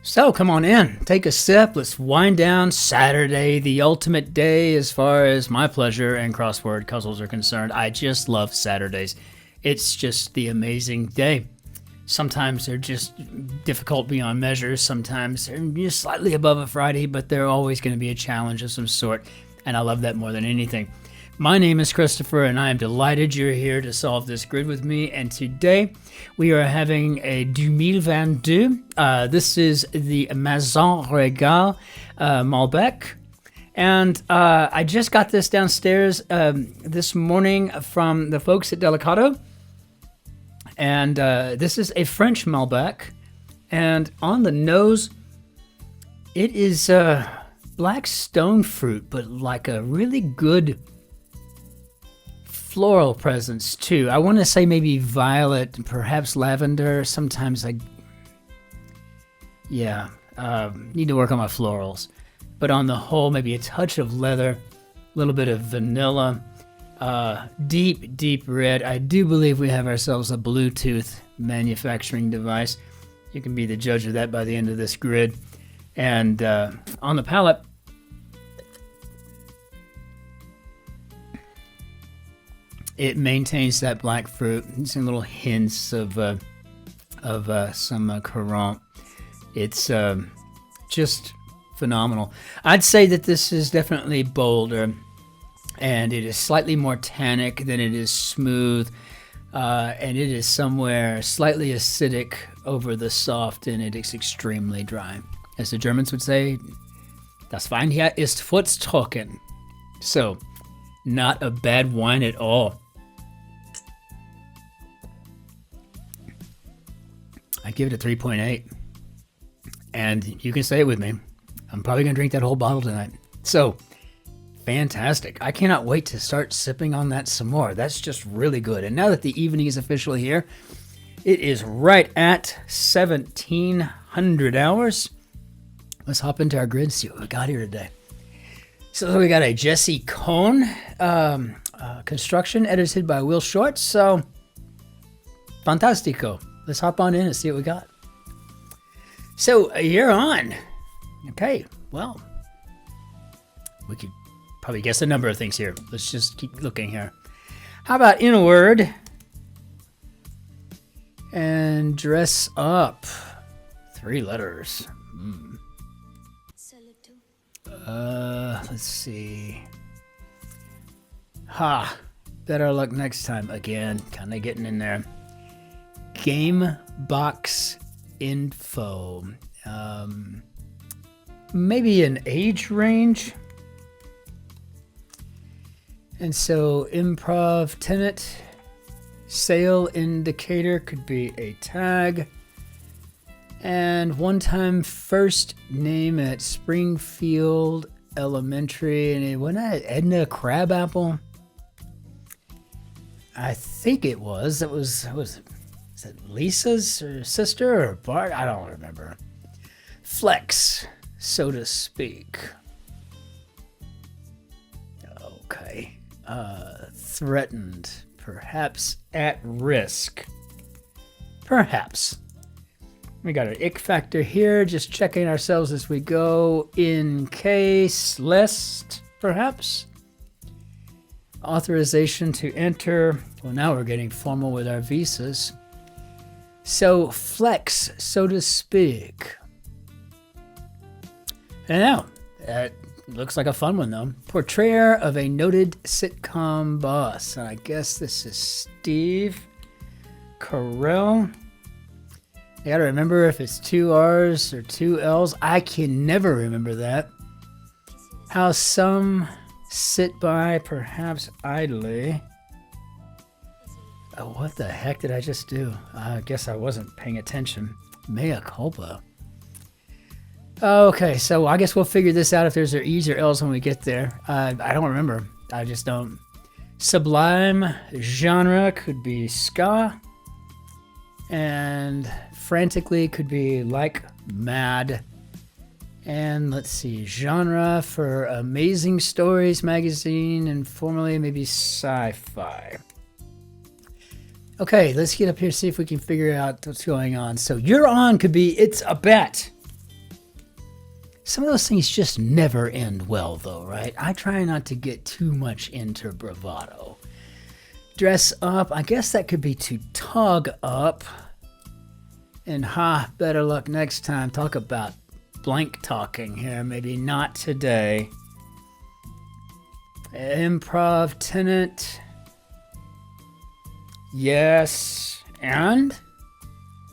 So come on in, take a sip, let's wind down. Saturday, the ultimate day as far as my pleasure and crossword puzzles are concerned. I just love Saturdays. It's just the amazing day. Sometimes they're just difficult beyond measure. Sometimes they're just slightly above a Friday, but they're always going to be a challenge of some sort. And I love that more than anything. My name is Christopher, and I am delighted you're here to solve this grid with me. And today we are having a 2022. This is the Maison Regal Malbec. And I just got this downstairs this morning from the folks at Delicato. And this is a French Malbec. And on the nose, it is black stone fruit, but like a really good floral presence too. I want to say maybe violet, perhaps lavender. Sometimes need to work on my florals. But on the whole, maybe a touch of leather, a little bit of vanilla, deep red. I do believe we have ourselves a Bluetooth manufacturing device. You can be the judge of that by the end of this grid. And on the palate, it maintains that black fruit. Some little hints of some Cohn. It's just phenomenal. I'd say that this is definitely bolder, and it is slightly more tannic than it is smooth, and it is somewhere slightly acidic over the soft, and it is extremely dry. As the Germans would say, das Wein hier ist furztrocken. So, not a bad wine at all. I give it a 3.8, and you can say it with me. I'm probably going to drink that whole bottle tonight. So, fantastic. I cannot wait to start sipping on that some more. That's just really good. And now that the evening is officially here, it is right at 1700 hours. Let's hop into our grid and see what we got here today. So we got a Jesse Cohn construction edited by Will Shorts. So, fantastico. Let's hop on in and see what we got. So you're on. Okay, well, we could probably guess a number of things here. Let's just keep looking here. How about in a word and dress up? 3 letters. Let's see. Better luck next time. Again, kind of getting in there. Game box info. Maybe an age range. And so improv tenant, sale indicator could be a tag. And one-time first name at Springfield Elementary. And wasn't that Edna Crabapple? I think it was. Is it Lisa's or sister or Bart? I don't remember. Flex, so to speak. Okay. Threatened. Perhaps at risk. Perhaps. We got an ick factor here. Just checking ourselves as we go. In case. List, perhaps. Authorization to enter. Well, now we're getting formal with our visas. So, flex, so to speak. And now, that looks like a fun one, though. Portrayer of a noted sitcom boss. And I guess this is Steve Carell. You gotta remember if it's 2 R's or 2 L's. I can never remember that. How some sit by, perhaps idly. Oh, what the heck did I just do? I guess I wasn't paying attention. Mea culpa. Okay, so I guess we'll figure this out if there's E's or L's when we get there. I don't remember. I just don't. Sublime genre could be ska. And frantically could be like mad. And let's see, genre for Amazing Stories magazine and formerly maybe sci-fi. Okay, let's get up here, see if we can figure out what's going on. So you're on could be it's a bet. Some of those things just never end well, though, right? I try not to get too much into bravado. Dress up, I guess that could be to tug up. And better luck next time. Talk about blank talking here, maybe not today. Improv tenant. Yes, and?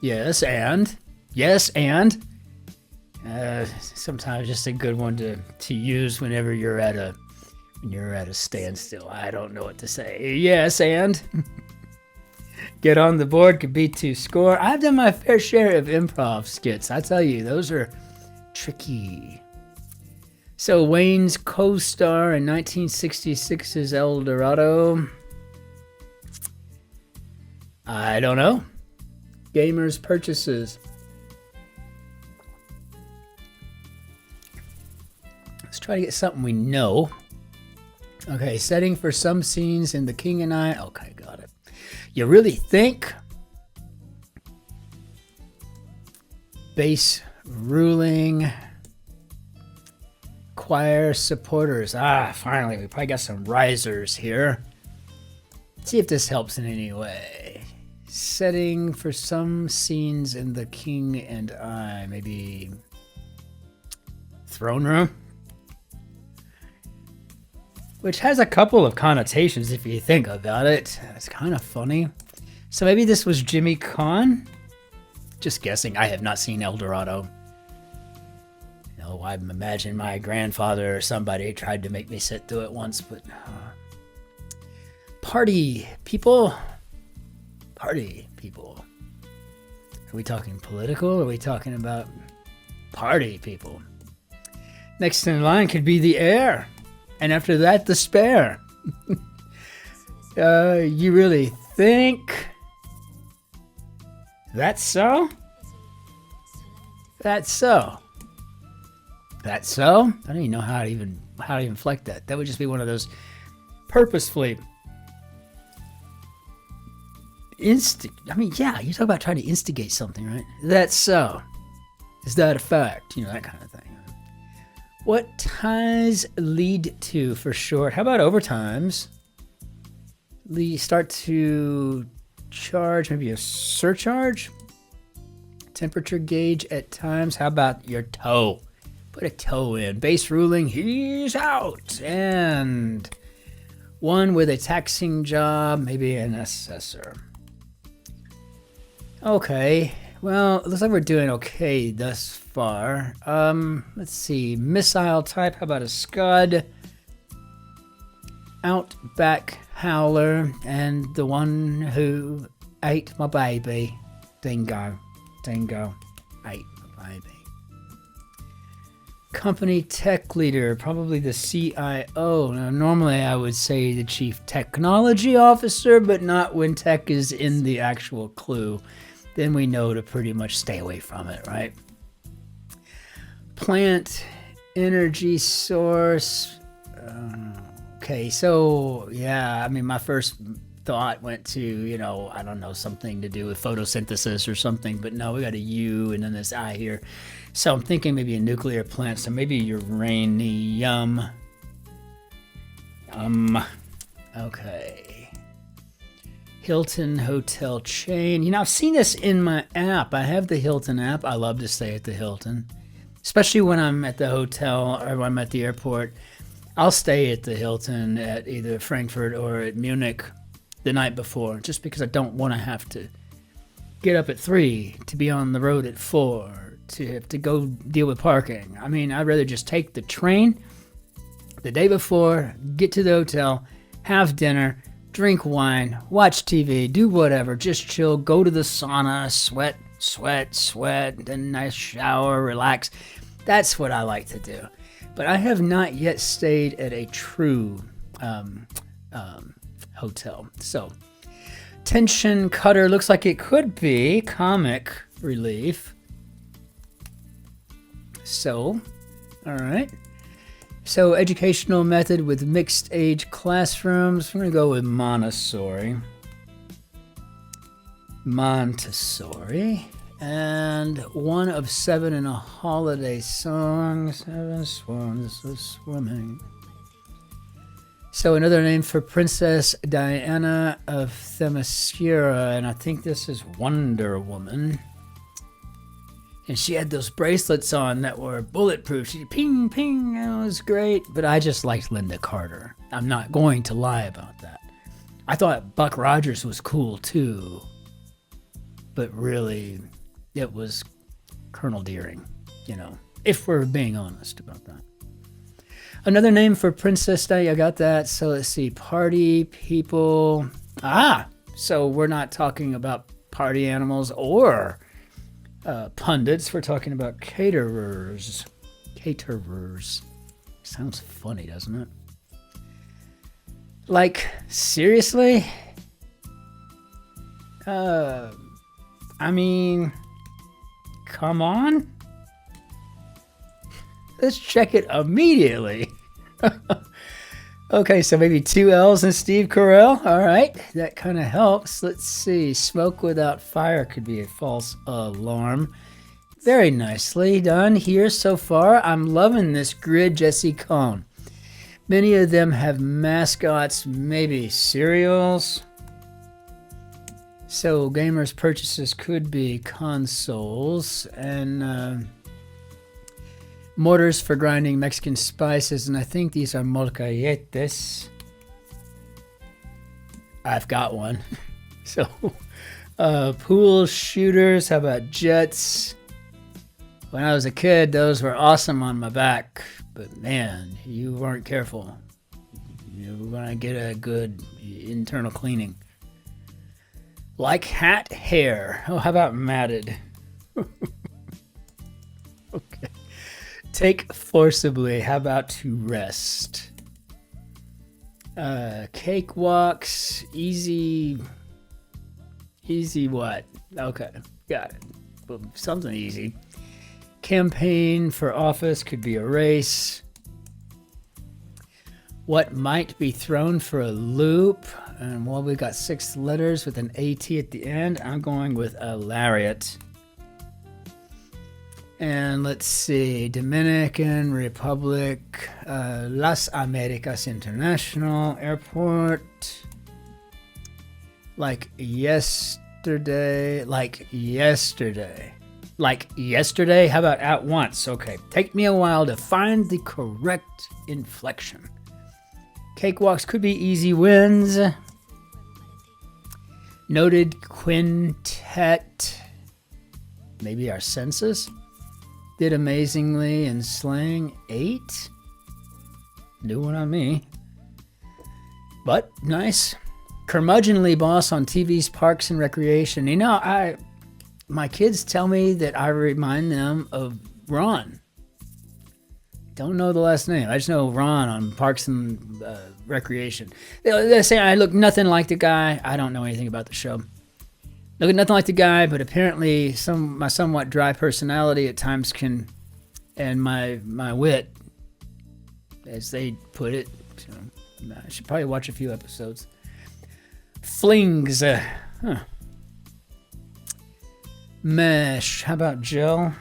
Yes, and? Yes, and? Sometimes just a good one to use whenever you're at a standstill. I don't know what to say. Yes, and? Get on the board could be to score. I've done my fair share of improv skits. I tell you, those are tricky. So Wayne's co-star in 1966's El Dorado. I don't know. Gamers purchases. Let's try to get something we know. Okay, setting for some scenes in The King and I. Okay, got it. You really think? Base ruling. Choir supporters. Finally, we probably got some risers here. Let's see if this helps in any way. Setting for some scenes in The King and I. Maybe throne room? Which has a couple of connotations if you think about it. It's kind of funny. So maybe this was Jimmy Cohn? Just guessing. I have not seen El Dorado. I imagine my grandfather or somebody tried to make me sit through it once, but... Party people? Party people. Are we talking political? Or are we talking about party people? Next in line could be the heir. And after that, the spare. You really think that's so? That's so. That's so? I don't even know how to even inflect that. That would just be one of those purposefully you talk about trying to instigate something, right? That's so. Is that a fact? That kind of thing. What ties lead to for short? How about overtimes? Start to charge, maybe a surcharge? Temperature gauge at times. How about your toe? Put a toe in. Base ruling, he's out. And one with a taxing job, maybe an assessor. Okay. Well, it looks like we're doing okay thus far. Let's see. Missile type. How about a Scud? Outback Howler. And the one who ate my baby. Dingo. Ate my baby. Company tech leader. Probably the CIO. Now, normally I would say the chief technology officer, but not when tech is in the actual clue. Then we know to pretty much stay away from it, right? Plant energy source. Okay, so yeah, my first thought went to, I don't know, something to do with photosynthesis or something, but no, we got a U and then this I here. So I'm thinking maybe a nuclear plant, so maybe uranium. Okay. Hilton hotel chain. I've seen this in my app. I have the Hilton app. I love to stay at the Hilton, especially when I'm at the hotel or when I'm at the airport. I'll stay at the Hilton at either Frankfurt or at Munich the night before, just because I don't want to have to get up at 3 to be on the road at 4 to have to go deal with parking. I'd rather just take the train the day before, get to the hotel, have dinner, drink wine, watch TV, do whatever, just chill, go to the sauna, sweat, then nice shower, relax. That's what I like to do. But I have not yet stayed at a true hotel. So, tension cutter looks like it could be comic relief. So, all right. So, educational method with mixed age classrooms. We're going to go with Montessori. Montessori. And one of 7 in a holiday song. 7 swans are swimming. So another name for Princess Diana of Themyscira, and I think this is Wonder Woman. And she had those bracelets on that were bulletproof. She ping, ping, it was great. But I just liked Linda Carter. I'm not going to lie about that. I thought Buck Rogers was cool too. But really, it was Colonel Deering, if we're being honest about that. Another name for Princess Diana, I got that. So let's see, party people. So we're not talking about party animals or pundits. We're talking about caterers. Caterers. Sounds funny, doesn't it? Like, seriously? I mean, come on. Let's check it immediately. Okay, so maybe 2 L's and Steve Carell. All right, that kind of helps. Let's see. Smoke without fire could be a false alarm. Very nicely done here so far. I'm loving this grid, Jesse Cohn. Many of them have mascots, maybe cereals. So gamers' purchases could be consoles and mortars for grinding Mexican spices, and I think these are molcajetes. I've got one. So pool shooters, how about jets? When I was a kid, those were awesome on my back, but man, you weren't careful. You were gonna get a good internal cleaning. Like hat hair. Oh, how about matted? Okay. Take forcibly. How about to rest? Cakewalks. Easy. Easy what? Okay. Got it. Well, something easy. Campaign for office could be a race. What might be thrown for a loop? And well, we got 6 letters with an AT at the end. I'm going with a lariat. And let's see, Dominican Republic, Las Americas International Airport. Like yesterday. How about at once? Okay, take me a while to find the correct inflection. Cakewalks could be easy wins. Noted quintet. Maybe our census. Did amazingly in slang. 8. New one on me. But nice. Curmudgeonly boss on TV's Parks and Recreation. My kids tell me that I remind them of Ron. Don't know the last name. I just know Ron on Parks and Recreation. They say I look nothing like the guy. I don't know anything about the show. Look nothing like the guy, but apparently my somewhat dry personality at times can, and my wit, as they put it. So I should probably watch a few episodes. Flings. Mesh. How about gel?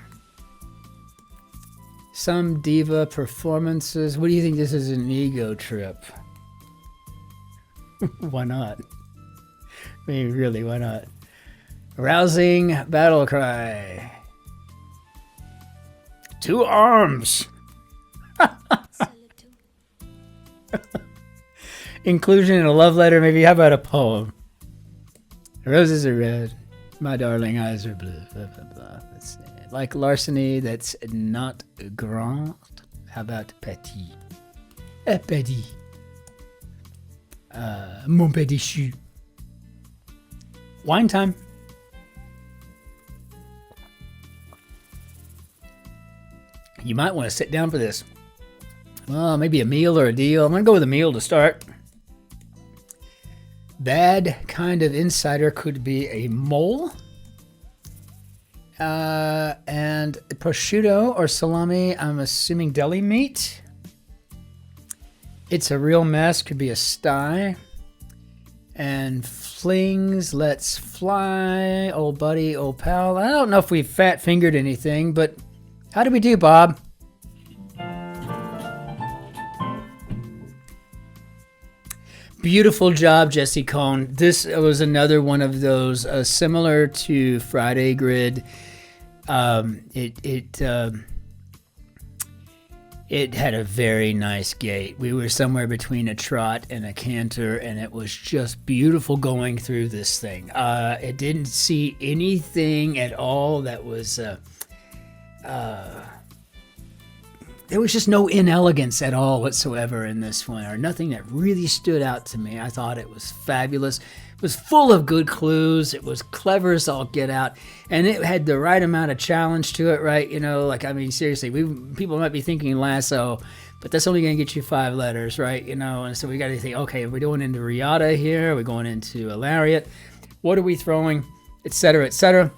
Some diva performances. What do you think? This is an ego trip? Why not? I mean, really, why not? Rousing battle cry. 2 arms. Inclusion in a love letter, maybe. How about a poem? Roses are red. My darling eyes are blue. Blah, blah, blah. Let's see. Like larceny that's not grand. How about petit? Petit. Mon petit chou. Wine time. You might want to sit down for this. Well, maybe a meal or a deal. I'm going to go with a meal to start. Bad kind of insider could be a mole. And prosciutto or salami, I'm assuming deli meat. It's a real mess, could be a sty. And flings. Let's fly. Old buddy, old pal. I don't know if we fat fingered anything, but how did we do, Bob? Beautiful job, Jesse Cohn. This was another one of those similar to Friday Grid. It had a very nice gait. We were somewhere between a trot and a canter, and it was just beautiful going through this thing. It didn't see anything at all that was... there was just no inelegance at all whatsoever in this one, or nothing that really stood out to me. I thought it was fabulous. It was full of good clues. It was clever as all get out, and it had the right amount of challenge to it, right? You know, like, I mean, seriously, people might be thinking lasso, but that's only going to get you 5 letters, right? You know, and so we got to think, okay, are we going into riata here? Are we going into a lariat? What are we throwing? Et cetera, et cetera.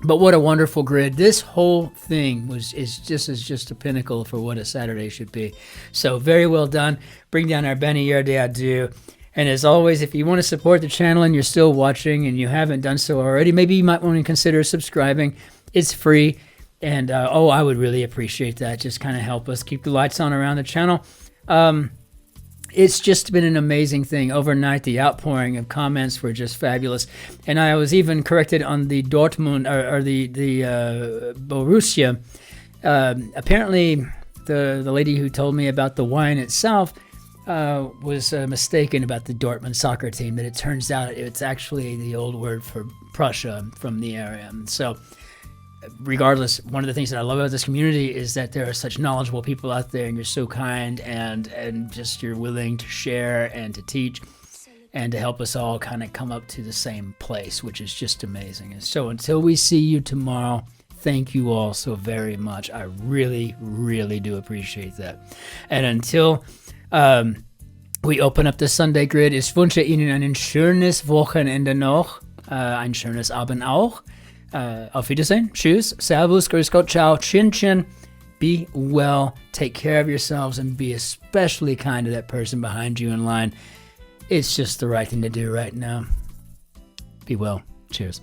But what a wonderful grid. This whole thing is just a pinnacle for what a Saturday should be. So very well done. Bring down our Benny Yerde Adu. And as always, if you want to support the channel and you're still watching and you haven't done so already, maybe you might want to consider subscribing. It's free. And, I would really appreciate that. Just kind of help us keep the lights on around the channel. It's just been an amazing thing. Overnight, the outpouring of comments were just fabulous. And I was even corrected on the Dortmund, or the Borussia. Apparently, the lady who told me about the wine itself was mistaken about the Dortmund soccer team, that it turns out it's actually the old word for Prussia from the area. So regardless, one of the things that I love about this community is that there are such knowledgeable people out there, and you're so kind, and just you're willing to share and to teach and to help us all kind of come up to the same place, which is just amazing. And so until we see you tomorrow, thank you all so very much. I really, really do appreciate that. And until we open up the Sunday grid, ich wünsche Ihnen ein schönes Wochenende noch, ein schönes Abend auch. Auf Wiedersehen. Tschüss. Servus. Grüß Gott. Ciao. Cin-Cin. Be well. Take care of yourselves, and be especially kind to that person behind you in line. It's just the right thing to do right now. Be well. Cheers.